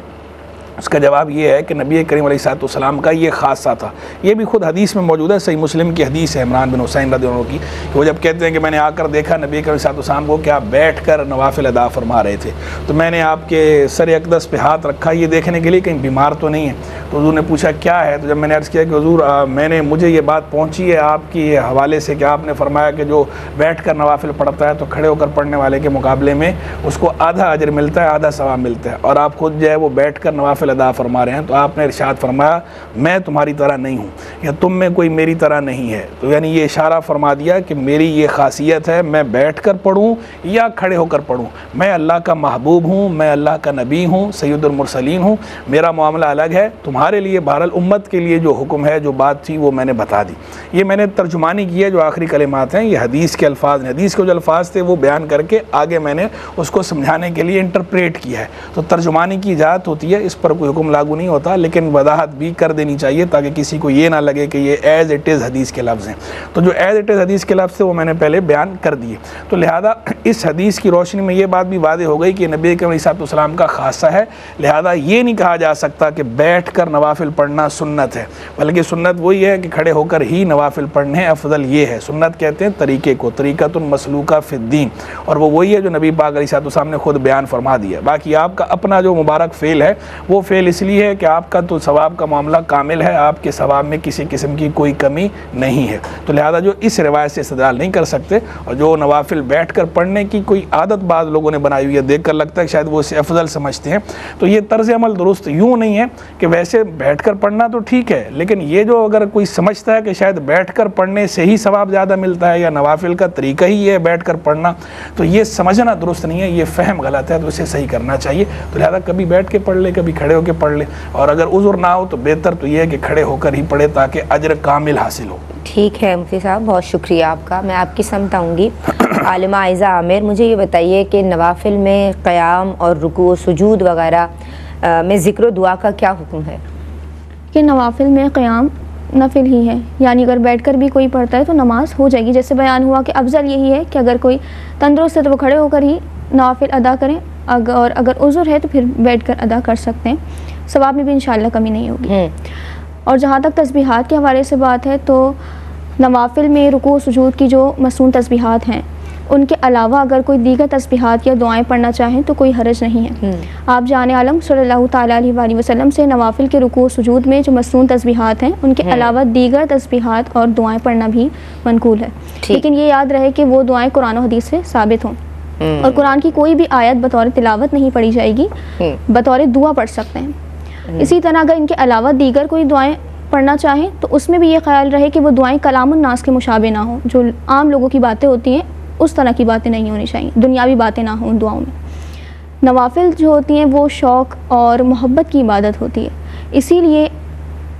اس کا جواب یہ ہے کہ نبی کریم علیہ السلام کا یہ خاصہ تھا، یہ بھی خود حدیث میں موجود ہے، صحیح مسلم کی حدیث ہے عمران بن حسین رضی اللہ عنہ کی، کہ وہ جب کہتے ہیں کہ میں نے آ کر دیکھا نبی کریم علیہ السلام کو کہ آپ بیٹھ کر نوافل ادا فرما رہے تھے، تو میں نے آپ کے سر اقدس پہ ہاتھ رکھا یہ دیکھنے کے لیے کہیں بیمار تو نہیں ہے، تو حضور نے پوچھا کیا ہے، تو جب میں نے عرض کیا کہ حضور مجھے یہ بات پہنچی ہے آپ کی حوالے سے کہ آپ نے فرمایا کہ جو بیٹھ کر نوافل پڑھتا ہے تو کھڑے ہو کر پڑھنے والے کے مقابلے میں اس کو آدھا اجر ملتا ہے، آدھا ثواب ملتا ہے، اور آپ خود جو ہے وہ بیٹھ کر نوافل نوافل ادا فرما رہے ہیں تو آپ نے ارشاد فرمایا میں تمہاری طرح نہیں ہوں یا تم میں کوئی میری طرح نہیں ہے. تو یعنی یہ اشارہ فرما دیا کہ میری یہ خاصیت ہے میں بیٹھ کر پڑھوں یا کھڑے ہو کر پڑھوں, میں اللہ کا محبوب ہوں, میں اللہ کا نبی ہوں, سید المرسلین ہوں, میرا معاملہ الگ ہے. تمہارے لیے بہرحال امت کے لیے جو حکم ہے جو بات تھی وہ میں نے بتا دی. یہ میں نے ترجمانی کی ہے جو آخری کلمات ہیں, یہ حدیث کے الفاظ ہیں, حدیث کے جو الفاظ تھے وہ بیان کر کے آگے میں نے اس کو سمجھانے کے لیے انٹرپریٹ کیا ہے. تو ترجمانی کی اجازت ہوتی ہے, اس پر کوئی حکم لاگو نہیں ہوتا, لیکن وضاحت بھی کر دینی چاہیے تاکہ کسی کو یہ نہ لگے کہ یہ ایز اٹ از حدیث کے لفظ ہیں. تو جو ایز اٹ از حدیث کے لفظ تھے وہ میں نے پہلے بیان کر دیے. تو لہذا اس حدیث کی روشنی میں یہ بات بھی واضح ہو گئی کہ نبی کریم علیہ السلام کا خاصہ ہے, لہذا یہ نہیں کہا جا سکتا کہ بیٹھ کر نوافل پڑھنا سنت ہے, بلکہ سنت وہی ہے کہ کھڑے ہو کر ہی نوافل پڑھنے ہیں. افضل یہ ہے, سنت کہتے ہیں طریقے کو, طریقۃ مسلوکہ فی الدین, اور وہ وہی ہے جو نبی پاک علیہ السلام نے خود بیان فرما دیا. باقی آپ کا اپنا جو مبارک فعل ہے وہ فعل اس لیے ہے کہ آپ کا تو ثواب کا معاملہ کامل ہے, آپ کے ثواب میں کسی قسم کی کوئی کمی نہیں ہے. تو لہذا جو اس روایت سے استدلال نہیں کر سکتے اور جو نوافل بیٹھ کر پڑھنے کی کوئی عادت بعض لوگوں نے بنائی ہوئی ہے, دیکھ کر لگتا ہے کہ شاید وہ اسے افضل سمجھتے ہیں, تو یہ طرز عمل درست یوں نہیں ہے کہ ویسے بیٹھ کر پڑھنا تو ٹھیک ہے, لیکن یہ جو اگر کوئی سمجھتا ہے کہ شاید بیٹھ کر پڑھنے سے ہی ثواب زیادہ ملتا ہے یا نوافل کا طریقہ ہی ہے بیٹھ کر پڑھنا, تو یہ سمجھنا درست نہیں ہے, یہ فہم غلط ہے, تو اسے صحیح کرنا چاہیے. تو لہذا کبھی بیٹھ کے پڑھ لے, کبھی کھڑے ہو کے پڑھ لے, اور اگر عذر نہ ہو تو بہتر تو یہ ہے کہ کھڑے ہو کر ہی پڑھے تاکہ اجر کامل حاصل ہو. ٹھیک ہے مفتی صاحب, بہت شکریہ آپ کا. میں آپ کی سمت آؤں گی. عالمہ عائزہ عامر, مجھے یہ بتائیے کہ نوافل میں قیام اور رکوع و سجود وغیرہ میں ذکر و دعا کا کیا حکم ہے؟ کہ نوافل میں قیام نفل ہی ہے, یعنی اگر بیٹھ کر بھی کوئی پڑھتا ہے تو نماز ہو جائے گی. جیسے بیان ہوا کہ افضل یہی ہے کہ اگر کوئی تندرست ہے تو وہ کھڑے ہو کر ہی نوافل ادا کریں, اور اگر عذر ہے تو پھر بیٹھ کر ادا کر سکتے ہیں. ثواب میں بھی انشاءاللہ کمی نہیں ہوگی. اور جہاں تک تسبیحات کے حوالے سے بات ہے تو نوافل میں رکوع و سجود کی جو مسنون تسبیحات ہیں ان کے علاوہ اگر کوئی دیگر تسبیحات یا دعائیں پڑھنا چاہیں تو کوئی حرج نہیں ہے. آپ جان عالم صلی اللہ تعالیٰ علیہ وآلہ وسلم سے نوافل کے رکوع و سجود میں جو مسنون تسبیحات ہیں ان کے علاوہ دیگر تسبیحات اور دعائیں پڑھنا بھی منقول ہے, لیکن یہ یاد رہے کہ وہ دعائیں قرآن و حدیث سے ثابت ہوں, اور قرآن کی کوئی بھی آیت بطور تلاوت نہیں پڑھی جائے گی, بطور دعا پڑھ سکتے ہیں. اسی طرح اگر ان کے علاوہ دیگر کوئی دعائیں پڑھنا چاہیں تو اس میں بھی یہ خیال رہے کہ وہ دعائیں کلام الناس کے مشابہ نہ ہوں, جو عام لوگوں کی باتیں ہوتی ہیں اس طرح کی باتیں نہیں ہونی چاہیے, دنیاوی باتیں نہ ہوں ان دعاؤں میں. نوافل جو ہوتی ہیں وہ شوق اور محبت کی عبادت ہوتی ہے, اسی لیے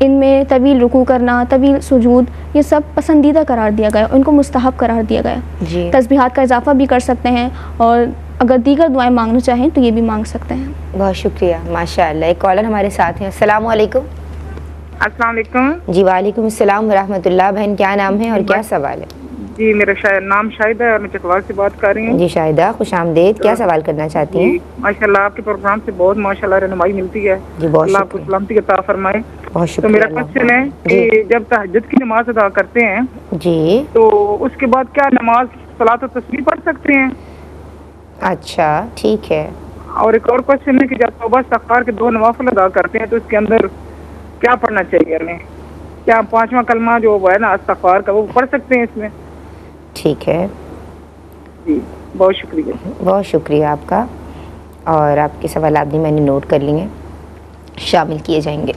ان میں طویل رکوع کرنا, طویل سجود, یہ سب پسندیدہ قرار دیا گیا, ان کو مستحب قرار دیا گیا. تسبیحات کا اضافہ بھی کر سکتے ہیں, اور اگر دیگر دعائیں مانگنا چاہیں تو یہ بھی مانگ سکتے ہیں. بہت شکریہ, ماشاء اللہ. ایک کالر ہمارے ساتھ ہیں. السلام علیکم. السلام علیکم. جی وعلیکم السلام ورحمۃ اللہ. بہن کیا نام ہے اور کیا سوال ہے؟ جی میرا نام شاہدہ ہے اور میں چکوال سے بات کر رہی ہوں. جی شاہدہ, خوش آمدید. کیا سوال کرنا چاہتی ہیں؟ ماشاء اللہ آپ کے پروگرام سے بہت ماشاء اللہ رہنمائی ملتی ہے. جی بہت اللہ آپ کو سلامتی عطا فرمائے. بہت شکریہ. تو میرا کوشچن ہے کہ جب تہجد کی نماز ادا کرتے ہیں جی تو اس کے بعد کیا نماز صلاۃ و تسبیح پڑھ سکتے ہیں؟ اچھا ٹھیک ہے. اور ایک اور کوشچن ہے کہ جب توبہ استغفار کے 2 نوافل ادا کرتے ہیں تو اس کے اندر کیا پڑھنا چاہیے ہمیں؟ کیا 5واں کلمہ جو ہے نا استغفار کا وہ پڑھ سکتے ہیں اس میں؟ ٹھیک ہے. جی بہت شکریہ. بہت شکریہ آپ کا, اور آپ کے سوالات بھی میں نے نوٹ کر لیے, شامل کیے جائیں گے.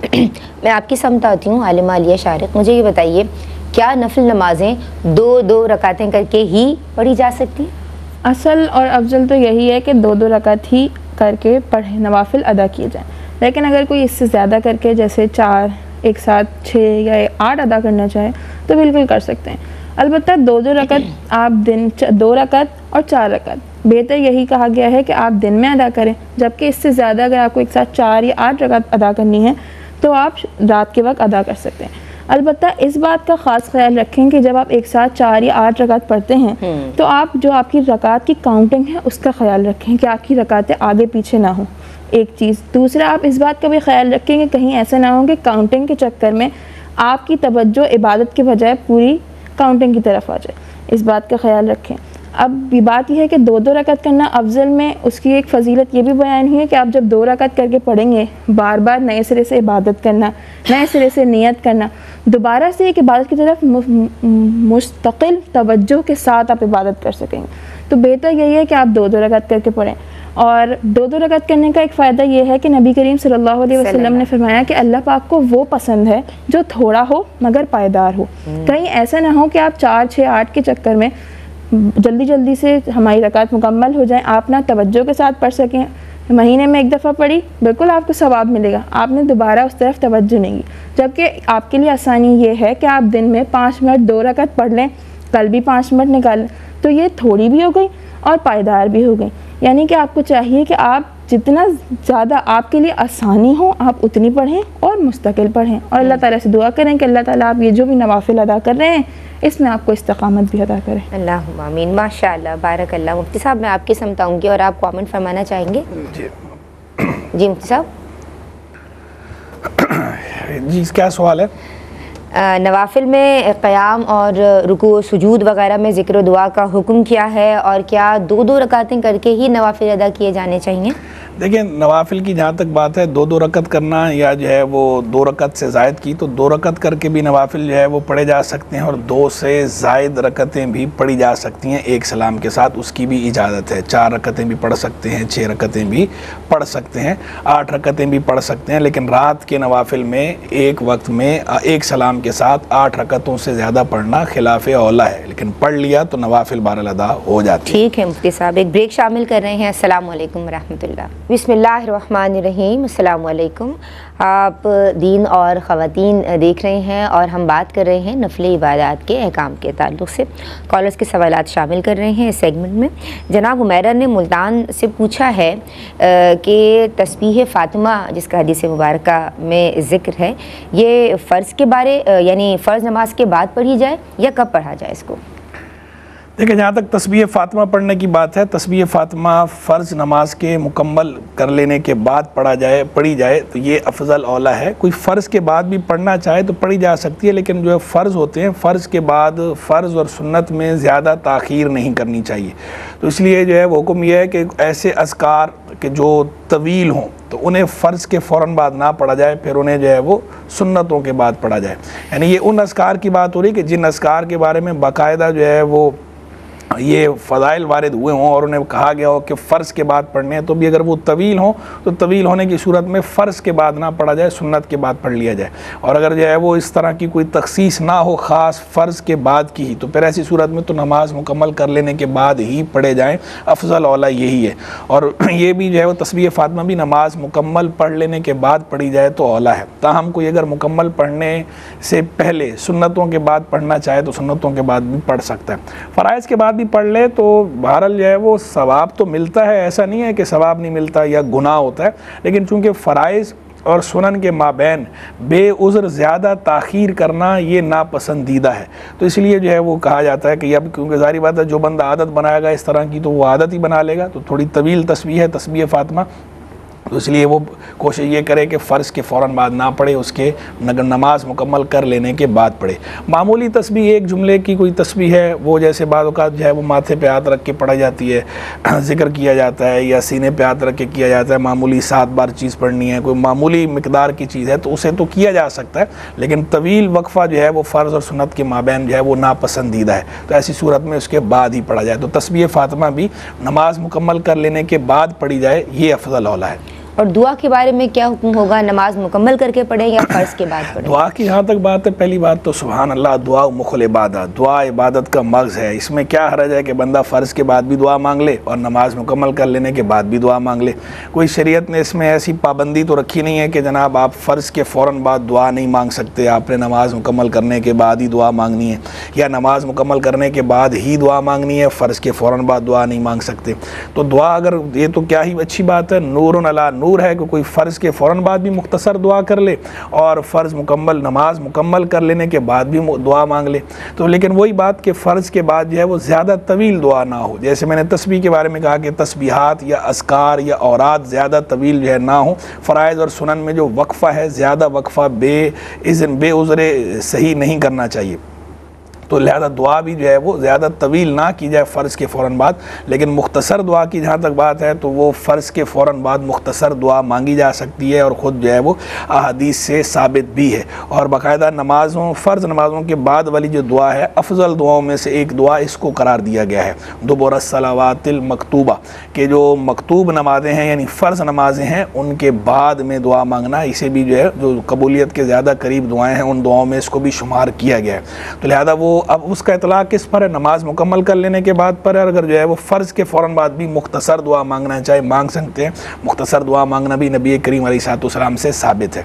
میں آپ کی سمت آتی ہوں. عالمہ عالیہ شارق, مجھے یہ بتائیے کیا نفل نمازیں 2 رکعتیں کر کے ہی پڑھی جا سکتی ہیں؟ اصل اور افضل تو یہی ہے کہ 2 رکعت ہی کر کے پڑھیں, نوافل ادا کیے جائیں. لیکن اگر کوئی اس سے زیادہ کر کے جیسے 4 ایک ساتھ 6 یا 8 ادا کرنا چاہے تو بالکل کر سکتے ہیں. البتہ 2 رکعت آپ دن 2 رکعت اور 4 رکعت بہتر یہی کہا گیا ہے کہ آپ دن میں ادا کریں, جبکہ اس سے زیادہ اگر آپ کو ایک ساتھ 4 یا 8 رکعت ادا کرنی ہے تو آپ رات کے وقت ادا کر سکتے ہیں. البتہ اس بات کا خاص خیال رکھیں کہ جب آپ ایک ساتھ 4 یا 8 رکعت پڑھتے ہیں تو آپ جو آپ کی رکعت کی کاؤنٹنگ ہے اس کا خیال رکھیں کہ آپ کی رکعتیں آگے پیچھے نہ ہوں, ایک چیز. دوسرا آپ اس بات کا بھی خیال رکھیں کہ کہیں ایسا نہ ہو کہ کاؤنٹنگ کے چکر میں آپ کی توجہ عبادت کے بجائے پوری کاؤنٹنگ کی طرف آ جائے, اس بات کا خیال رکھیں. اب یہ بات یہ ہے کہ 2 رکعت کرنا افضل میں اس کی ایک فضیلت یہ بھی بیان ہوئی ہے کہ آپ جب 2 رکعت کر کے پڑھیں گے بار بار نئے سرے سے عبادت کرنا, نئے سرے سے نیت کرنا, دوبارہ سے ایک عبادت کی طرف مستقل توجہ کے ساتھ آپ عبادت کر سکیں گے. تو بہتر یہی ہے کہ آپ 2 رکعت کر کے پڑھیں. اور 2 رکعت کرنے کا ایک فائدہ یہ ہے کہ نبی کریم صلی اللہ علیہ وسلم نے فرمایا کہ اللہ پاک کو وہ پسند ہے جو تھوڑا ہو مگر پائیدار ہو. کہیں ایسا نہ ہو کہ آپ 4 6 8 کے چکر میں جلدی سے ہماری رکعت مکمل ہو جائیں, آپ نہ توجہ کے ساتھ پڑھ سکیں. مہینے میں 1 دفعہ پڑھی, بالکل آپ کو ثواب ملے گا, آپ نے دوبارہ اس طرف توجہ نہیں کی. جبکہ آپ کے لیے آسانی یہ ہے کہ آپ دن میں 5 منٹ 2 رکعت پڑھ لیں, کل بھی 5 منٹ نکال لیں, تو یہ تھوڑی بھی ہو گئی اور پائیدار بھی ہو گئی. یعنی کہ آپ کو چاہیے کہ آپ جتنا زیادہ آپ کے لیے آسانی ہو آپ اتنی پڑھیں اور مستقل پڑھیں, اور اللہ تعالیٰ سے دعا کریں کہ اللہ تعالیٰ آپ یہ جو بھی نوافل ادا کر رہے ہیں اس میں آپ کو استقامت بھی ادا کریں. اللہم آمین. ماشاء اللہ, بارک اللہ. مفتی صاحب میں آپ کی سمت آؤں گی اور آپ کامنٹ فرمانا چاہیں گے؟ جی مفتی صاحب. جی کیا سوال ہے؟ نوافل میں قیام اور رکوع و سجود وغیرہ میں ذکر و دعا کا حکم کیا ہے, اور کیا 2 رکعتیں کر کے ہی نوافل ادا کیے جانے چاہیے؟ دیکھیں نوافل کی جہاں تک بات ہے 2 رکعت کرنا یا جو ہے وہ 2 رکعت سے زائد کی, تو 2 رکعت کر کے بھی نوافل جو ہے وہ پڑھے جا سکتے ہیں, اور 2 سے زائد رکعتیں بھی پڑھی جا سکتی ہیں ایک سلام کے ساتھ, اس کی بھی اجازت ہے. 4 رکعتیں بھی پڑھ سکتے ہیں, 6 رکعتیں بھی پڑھ سکتے ہیں, 8 رکعتیں بھی پڑھ سکتے ہیں. لیکن رات کے نوافل میں ایک وقت میں ایک سلام کے ساتھ 8 رکعتوں سے زیادہ پڑھنا خلاف اولیٰ ہے, لیکن پڑھ لیا تو نوافل بہرحال ادا ہو جاتی ہے. ٹھیک ہے مفتی صاحب, ایک بریک شامل کر رہے ہیں. السلام علیکم ورحمۃ اللہ. بسم اللہ الرحمن الرحیم. السلام علیکم. آپ دین اور خواتین دیکھ رہے ہیں اور ہم بات کر رہے ہیں نفل عبادات کے احکام کے تعلق سے. کالرز کے سوالات شامل کر رہے ہیں اس سیگمنٹ میں. جناب عمیرہ نے ملتان سے پوچھا ہے کہ تسبیح فاطمہ جس کا حدیث مبارکہ میں ذکر ہے, یہ فرض کے بارے یعنی فرض نماز کے بعد پڑھی جائے یا کب پڑھا جائے اس کو؟ دیکھیں جہاں تک تسبیح فاطمہ پڑھنے کی بات ہے, تسبیح فاطمہ فرض نماز کے مکمل کر لینے کے بعد پڑھی جائے تو یہ افضل اولیٰ ہے. کوئی فرض کے بعد بھی پڑھنا چاہے تو پڑھی جا سکتی ہے, لیکن جو ہے فرض ہوتے ہیں فرض کے بعد فرض اور سنت میں زیادہ تاخیر نہیں کرنی چاہیے. تو اس لیے جو ہے وہ حکم یہ ہے کہ ایسے اذکار کہ جو طویل ہوں تو انہیں فرض کے فوراً بعد نہ پڑھا جائے, پھر انہیں جو ہے وہ سنتوں کے بعد پڑھا جائے. یعنی یہ ان اذکار کی بات ہو رہی کہ جن اذکار کے بارے میں باقاعدہ جو ہے وہ یہ فضائل وارد ہوئے ہوں اور انہیں کہا گیا ہو کہ فرض کے بعد پڑھنے ہیں, تو بھی اگر وہ طویل ہوں تو طویل ہونے کی صورت میں فرض کے بعد نہ پڑھا جائے, سنت کے بعد پڑھ لیا جائے. اور اگر جو ہے وہ اس طرح کی کوئی تخصیص نہ ہو خاص فرض کے بعد کی ہی, تو پھر ایسی صورت میں تو نماز مکمل کر لینے کے بعد ہی پڑھے جائیں, افضل اولیٰ یہی ہے. اور یہ بھی جو ہے وہ تسبیح فاطمہ بھی نماز مکمل پڑھ لینے کے بعد پڑھی جائے تو اولیٰ ہے. تاہم کوئی اگر مکمل پڑھنے سے پہلے سنتوں کے بعد پڑھنا چاہے تو سنتوں کے بعد بھی پڑھ سکتا ہے. فرائض کے بعد بھی پڑھ لے تو بہرحال جو ہے وہ ثواب تو ملتا ہے, ایسا نہیں ہے کہ ثواب نہیں ملتا یا گناہ ہوتا ہے, لیکن چونکہ فرائض اور سنن کے مابین بے عذر زیادہ تاخیر کرنا یہ ناپسندیدہ ہے. تو اس لیے جو ہے وہ کہا جاتا ہے کہ اب کیونکہ ظاہری بات ہے جو بندہ عادت بنائے گا اس طرح کی تو وہ عادت ہی بنا لے گا, تو تھوڑی طویل تسبیح ہے تسبیح فاطمہ, تو اس لیے وہ کوشش یہ کرے کہ فرض کے فوراً بعد نہ پڑھے, اس کے نماز مکمل کر لینے کے بعد پڑھے. معمولی تسبیح ایک جملے کی کوئی تسبیح ہے وہ جیسے بعض اوقات جو ہے وہ ماتھے پہ ہاتھ رکھ کے پڑھا جاتی ہے, ذکر کیا جاتا ہے, یا سینے پہ ہاتھ رکھ کے کیا جاتا ہے, معمولی 7 بار چیز پڑھنی ہے, کوئی معمولی مقدار کی چیز ہے تو اسے تو کیا جا سکتا ہے, لیکن طویل وقفہ جو ہے وہ فرض اور سنت کے مابین جو ہے وہ ناپسندیدہ ہے. تو ایسی صورت میں اس کے بعد ہی پڑھا جائے. تو تسبیح فاطمہ بھی نماز مکمل کر لینے کے بعد پڑھی جائے, یہ افضل اولیٰ ہے. اور دعا کے بارے میں کیا حکم ہوگا, نماز مکمل کر کے پڑھیں یا فرض کے بعد پڑھیں؟ دعا کی جہاں تک بات ہے, پہلی بات تو سبحان اللہ, دعا مخ العبادت, دعا عبادت کا مغز ہے. اس میں کیا حرج ہے کہ بندہ فرض کے بعد بھی دعا مانگ لے اور نماز مکمل کر لینے کے بعد بھی دعا مانگ لے. کوئی شریعت نے اس میں ایسی پابندی تو رکھی نہیں ہے کہ جناب آپ فرض کے فوراً بعد دعا نہیں مانگ سکتے, آپ نے نماز مکمل کرنے کے بعد ہی دعا مانگنی ہے, یا نماز مکمل کرنے کے بعد ہی دعا مانگنی ہے, فرض کے فوراً بعد دعا نہیں مانگ سکتے. تو دعا اگر یہ تو کیا ہی اچھی بات ہے, نور علی نور ہے کہ کوئی فرض کے فوراً بعد بھی مختصر دعا کر لے اور فرض مکمل نماز مکمل کر لینے کے بعد بھی دعا مانگ لے. تو لیکن وہی بات کہ فرض کے بعد جو ہے وہ زیادہ طویل دعا نہ ہو. جیسے میں نے تسبیح کے بارے میں کہا کہ تسبیحات یا اذکار یا اوراد زیادہ طویل جو ہے نہ ہوں. فرائض اور سنن میں جو وقفہ ہے زیادہ وقفہ بے عذر صحیح نہیں کرنا چاہیے. تو لہذا دعا بھی جو ہے وہ زیادہ طویل نہ کی جائے فرض کے فوراً بعد، لیکن مختصر دعا کی جہاں تک بات ہے تو وہ فرض کے فوراً بعد مختصر دعا مانگی جا سکتی ہے، اور خود جو ہے وہ احادیث سے ثابت بھی ہے۔ اور باقاعدہ نمازوں، فرض نمازوں کے بعد والی جو دعا ہے افضل دعاؤں میں سے ایک دعا اس کو قرار دیا گیا ہے، دبر الصلوات المکتوبہ، کہ جو مکتوب نمازیں ہیں یعنی فرض نمازیں ہیں ان کے بعد میں دعا مانگنا، اسے بھی جو ہے جو قبولیت کے زیادہ قریب دعائیں ہیں ان دعاؤں میں اس کو بھی شمار کیا گیا ہے۔ تو لہذا وہ اب اس کا اطلاق کس پر ہے؟ نماز مکمل کر لینے کے بعد پر ہے، اگر جو ہے وہ فرض کے فوراً بعد بھی مختصر دعا مانگنا چاہے مانگ سکتے ہیں۔ مختصر دعا مانگنا بھی نبی کریم علیہ الصلوۃ والسلام سے ثابت ہے۔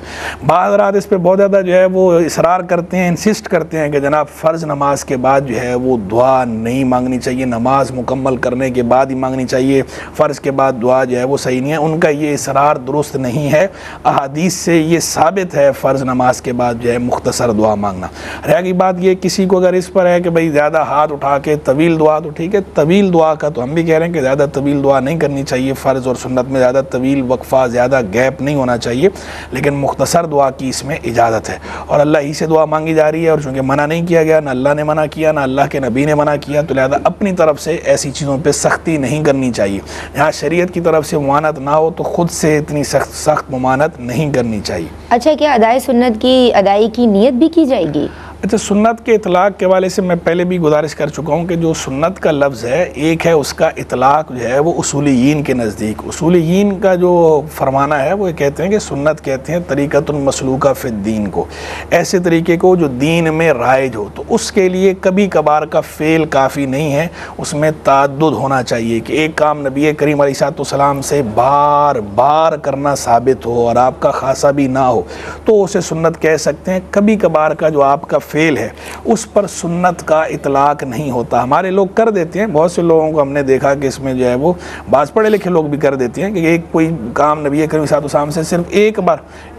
بعض رات اس پہ بہت زیادہ جو ہے وہ اصرار کرتے ہیں، انسسٹ کرتے ہیں کہ جناب فرض نماز کے بعد جو ہے وہ دعا نہیں مانگنی چاہیے، نماز مکمل کرنے کے بعد ہی مانگنی چاہیے، فرض کے بعد دعا جو ہے وہ صحیح نہیں ہے۔ ان کا یہ اصرار درست نہیں ہے، احادیث سے یہ ثابت ہے فرض نماز کے بعد جو ہے مختصر دعا مانگنا۔ رہ گئی بات یہ کسی کو اگر اس پر ہے کہ بھئی زیادہ ہاتھ اٹھا کے طویل دعا، تو ٹھیک ہے طویل دعا کا تو ہم بھی کہہ رہے ہیں کہ زیادہ طویل دعا نہیں کرنی چاہیے، فرض اور سنت میں زیادہ طویل وقفہ، زیادہ گیپ نہیں ہونا چاہیے، لیکن مختصر دعا کی اس میں اجازت ہے، اور اللہ ہی سے دعا مانگی جا رہی ہے، اور چونکہ منع نہیں کیا گیا، نہ اللہ نے منع کیا نہ اللہ کے نبی نے منع کیا، تو لہذا اپنی طرف سے ایسی چیزوں پہ سختی نہیں کرنی چاہیے۔ یہاں شریعت کی طرف سے ممانعت نہ ہو تو خود سے اتنی سخت ممانعت نہیں کرنی چاہیے۔ اچھا، کیا ادائے سنت کی ادائی کی نیت بھی کی جائے گی؟ اچھا، سنت کے اطلاق کے حوالے سے میں پہلے بھی گزارش کر چکا ہوں کہ جو سنت کا لفظ ہے ایک ہے اس کا اطلاق جو ہے وہ اصولیین کے نزدیک، اصولیین کا جو فرمانا ہے وہ کہتے ہیں کہ سنت کہتے ہیں طریقۃ مسلوکہ فی الدین کو، ایسے طریقے کو جو دین میں رائج ہو، تو اس کے لیے کبھی کبھار کا فعل کافی نہیں ہے، اس میں تعدد ہونا چاہیے کہ ایک کام نبی کریم علیہ الصلوۃ والسلام سے بار بار کرنا ثابت ہو اور آپ کا خاصا بھی نہ ہو تو اسے سنت کہہ سکتے ہیں۔ کبھی کبھار کا جو آپ کا فعل ہے اس پر سنت کا اطلاق نہیں ہوتا۔ ہمارے لوگ کر دیتے ہیں، بہت سے لوگوں کو ہم نے دیکھا کہ اس میں جو ہے وہ بعض پڑھے لکھے لوگ بھی کر دیتے ہیں کہ ایک کوئی کام نبی کریم صلی اللہ علیہ وسلم سے صرف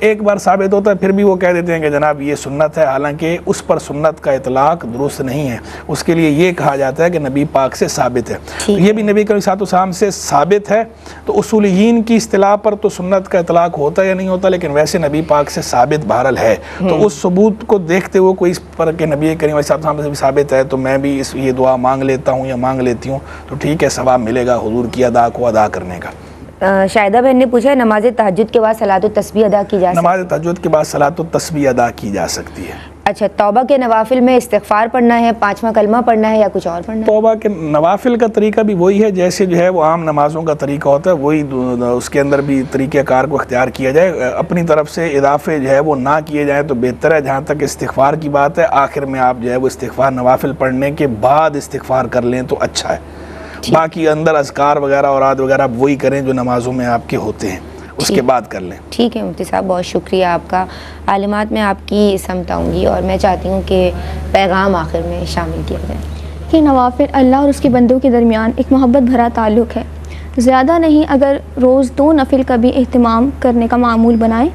ایک بار ثابت ہوتا ہے، پھر بھی وہ کہہ دیتے ہیں کہ جناب یہ سنت ہے، حالانکہ اس پر سنت کا اطلاق درست نہیں ہے۔ اس کے لیے یہ کہا جاتا ہے کہ نبی پاک سے ثابت ہے، تو یہ بھی نبی کریم صلی اللہ علیہ وسلم سے ثابت ہے، تو اصولیین کی اصطلاح پر تو سنت کا اطلاق ہوتا یا نہیں ہوتا، لیکن ویسے نبی پاک سے ثابت بہرحال ہے۔ تو اس ثبوت کو دیکھتے ہوئے کوئی اس پر کہ نبی کریم علیہ السلام سے بھی ثابت ہے تو میں بھی یہ دعا مانگ لیتا ہوں یا مانگ لیتی ہوں، تو ٹھیک ہے، ثواب ملے گا حضور کی ادا کو ادا کرنے کا۔ شاہدہ بہن نے پوچھا ہے نماز تہجد کے بعد صلاۃ التسبیح ادا کی جا سکتی ہے؟ نماز تہجد کے بعد صلاۃ التسبیح ادا کی جا سکتی ہے۔ اچھا، توبہ کے نوافل میں استغفار پڑھنا ہے، 5واں کلمہ پڑھنا ہے یا کچھ اور پڑھنا ہے؟ توبہ کے نوافل کا طریقہ بھی وہی ہے جیسے جو ہے وہ عام نمازوں کا طریقہ ہوتا ہے، وہی اس کے اندر بھی طریقہ کار کو اختیار کیا جائے، اپنی طرف سے اضافے جو ہے وہ نہ کیے جائیں تو بہتر ہے۔ جہاں تک استغفار کی بات ہے، آخر میں آپ جو ہے وہ استغفار نوافل پڑھنے کے بعد استغفار کر لیں تو اچھا ہے۔ باقی اندر اذکار وغیرہ اوراد وغیرہ آپ وہی کریں جو نمازوں میں آپ کے ہوتے ہیں، اس کے بعد کر لیں۔ ٹھیک ہے مفتی صاحب، بہت شکریہ آپ کا۔ عالمات میں آپ کی سمت آؤں گی اور میں چاہتی ہوں کہ پیغام آخر میں شامل کیا جائے کہ نوافل اللہ اور اس کے بندوں کے درمیان ایک محبت بھرا تعلق ہے، زیادہ نہیں، اگر روز 2 نفل کا بھی اہتمام کرنے کا معمول بنائیں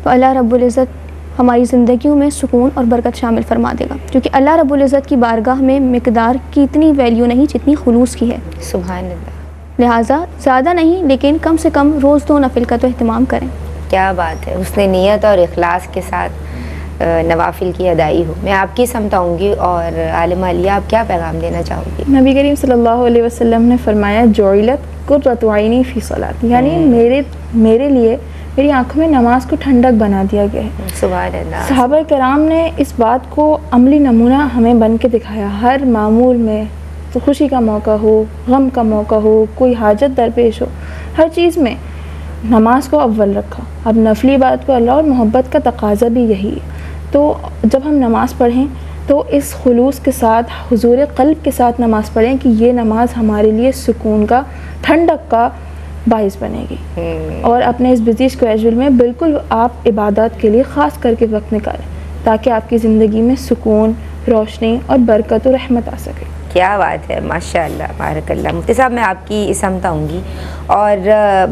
تو اللہ رب العزت ہماری زندگیوں میں سکون اور برکت شامل فرما دے گا، کیونکہ اللہ رب العزت کی بارگاہ میں مقدار کی اتنی ویلیو نہیں جتنی خلوص کی ہے۔ سبحان اللہ۔ لہٰذا زیادہ نہیں لیکن کم سے کم روز 2 نفل کا تو اہتمام کریں۔ کیا بات ہے، حسن نیت اور اخلاص کے ساتھ نوافل کی ادائی ہو۔ میں آپ کی سمت آؤں گی، اور عالمہ علیہ آپ کیا پیغام دینا چاہو گی؟ نبی کریم صلی اللہ علیہ وسلم نے فرمایا جعلت قرۃ عینی فی صلاۃ، یعنی میرے لیے میری آنکھوں میں نماز کو ٹھنڈک بنا دیا گیا ہے۔ سبحان اللہ۔ صحابہ کرام نے اس بات کو عملی نمونہ ہمیں بن کے دکھایا، ہر معمول میں، تو خوشی کا موقع ہو، غم کا موقع ہو، کوئی حاجت درپیش ہو، ہر چیز میں نماز کو اول رکھا۔ اب نفلی بات کو اللہ اور محبت کا تقاضا بھی یہی ہے، تو جب ہم نماز پڑھیں تو اس خلوص کے ساتھ، حضور قلب کے ساتھ نماز پڑھیں کہ یہ نماز ہمارے لیے سکون کا، ٹھنڈک کا باعث بنے گی، اور اپنے اس بزی اسکیجول میں بالکل آپ عبادات کے لیے خاص کر کے وقت نکالیں تاکہ آپ کی زندگی میں سکون، روشنی اور برکت و رحمت آ سکے۔ کیا بات ہے، ماشاء اللہ، بارک اللہ۔ مفتی صاحب میں آپ کی سمت آؤں گی، اور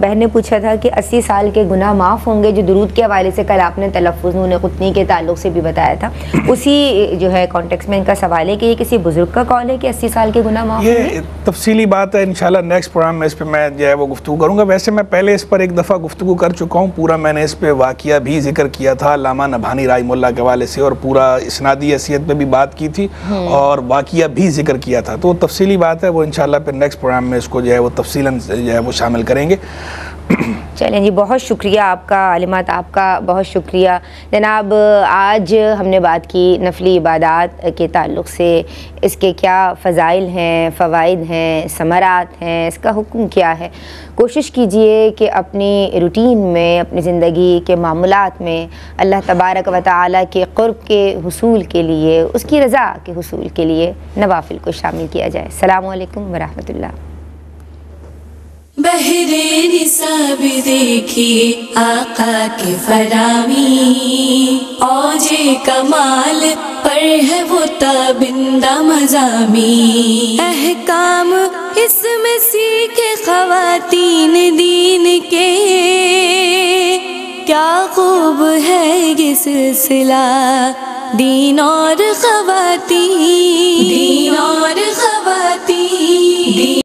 بہن نے پوچھا تھا کہ 80 سال کے گناہ معاف ہوں گے، جو درود کے حوالے سے کل آپ نے تلفظ نون قطنی کے تعلق سے بھی بتایا تھا، اسی جو ہے کانٹیکس میں ان کا سوال ہے کہ یہ کسی بزرگ کا قول ہے کہ 80 سال کے گناہ معاف ہوں گے؟ یہ تفصیلی بات ہے، انشاءاللہ نیکسٹ پروگرام میں اس پہ میں جو ہے وہ گفتگو کروں گا۔ ویسے میں پہلے اس پر ایک دفعہ گفتگو کر چکا ہوں، پورا میں نے اس پہ واقعہ بھی ذکر کیا تھا علامہ نبھانی رحمہ اللہ کے حوالے سے، اور پورا اسنادی حیثیت پہ بھی بات کی تھی اور واقعہ بھی ذکر کیا تھا، تو تفصیلی بات ہے وہ انشاءاللہ پھر نیکسٹ پروگرام میں اس کو جو ہے وہ تفصیلاً جو ہے وہ شامل کریں گے۔ چلیں جی، بہت شکریہ آپ کا، عالمات آپ کا بہت شکریہ جناب۔ آج ہم نے بات کی نفلی عبادات کے تعلق سے، اس کے کیا فضائل ہیں، فوائد ہیں، ثمرات ہیں، اس کا حکم کیا ہے۔ کوشش کیجئے کہ اپنی روٹین میں، اپنی زندگی کے معاملات میں اللہ تبارک و تعالیٰ کے قرب کے حصول کے لیے، اس کی رضا کے حصول کے لیے نوافل کو شامل کیا جائے۔ السلام علیکم ورحمۃ اللہ۔ بہرے نصاب دیکھیے آقا کے فرامی، اوج کمال پر ہے وہ تابندہ مضامین، احکام اس میں سیکھے خواتین دین کے، کیا خوب ہے یہ سلسلہ دین اور خواتین، دین اور خواتین۔